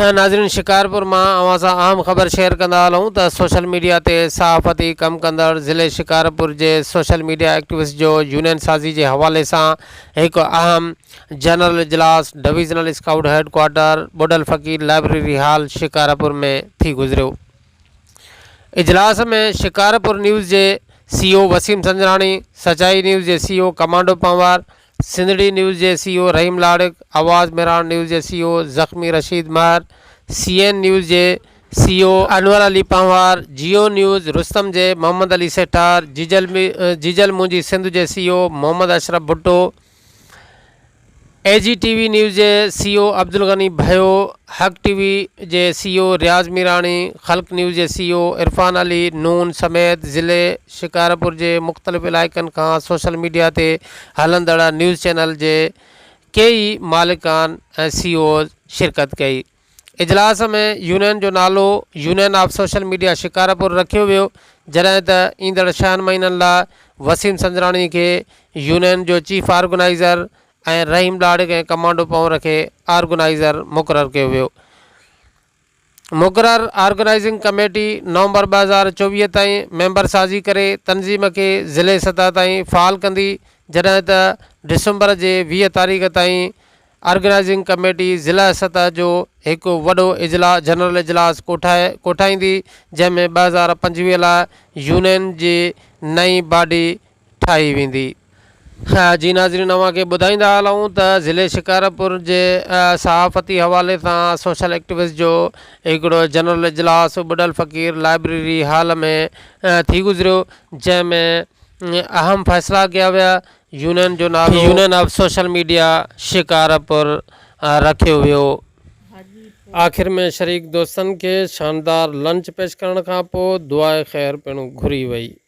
नाज़रीन, शिकारपुर मां अवां सां अहम ख़बर शेयर कंदा हलूं त सोशल मीडिया ते सहाफ़ती कम कंदड़ ज़िले शिकारपुर जे सोशल मीडिया एक्टिविस्ट जो यूनियन साज़ी जे हवाले सां एक अहम जनरल इजलास डिवीज़नल स्काउट हेडक्वार्टर बुडल फ़कीर लाइब्रेरी हॉल शिकारपुर में थी गुज़रियो। इजलास में शिकारपुर न्यूज़ जे CEO वसीम संजराणी, सचाई न्यूज़ जे CEO commando Panwar, Sindhri news जे CEO रहीम लाड़क, आवाज़ मेरान न्यूज़ जे CEO Zakhmi Rasheed Mahar, CN news जे CEO Anwar Ali Panwar, Geo news Rustam जे मोहम्मद अली सेठार, जीजल मुंजी सिंध जे CEO Mohammad Ashraf Bhutto, AGTV news जे CEO अब्दुल गनी भयो, हक TV जे CEO रियाज़ मीरानी, खल्क न्यूज़ जे CEO इरफान अली नून समेत ज़िले शिकारपुर जे मुख़्तलिफ़ इलाइक़नि खां सोशल मीडिया ते हलंदड़ न्यूज़ चैनल जे कई मालिकान ऐं CEOज़ शिरकत कई। इजलास में यूनियन जो नालो union of social media Shikarpur रखियो वियो, जॾहिं त ईंदड़ 6 महीननि लाइ वसीम संजराणी खे यूनियन जो चीफ ऑर्गेनाइज़र ऐं रहीम लाड़क ऐं कमांडो पंवर खे ऑर्गेनाइज़र मुक़ररु कयो वियो। मुक़ररु ऑर्गेनाइज़िंग कमेटी नवंबर 2024 ताईं मेंबर साज़ी करे तनज़ीम खे ज़िले सतह ताईं फ़ाल कंदी, जॾहिं त डिसंबर जे 20 तारीख़ ताईं ऑर्गेनाइज़िंग कमेटी ज़िला सतह जो हिकु वॾो इजलास जनरल इजलास कोठाईंदी, जंहिंमें 2025 लाइ यूनियन जी नई बॉडी ठाही वेंदी। जी नाज़रीन, अव्हां खे ॿुधाईंदा हलूं त ज़िले शिकारपुर जे सहाफ़ती हवाले सां सोशल एक्टिविस्ट जो हिकिड़ो जनरल इजलास बुडल फ़कीर लाइब्रेरी हॉल में थी गुज़रियो, जंहिंमें अहम फ़ैसिला कया विया। यूनियन जो नालो union of social media Shikarpur रखियो वियो। आख़िर में शरीक दोस्तनि खे शानदार लंच पेश करण खां पोइ दुआए ख़ैर पिणु घुरी वई।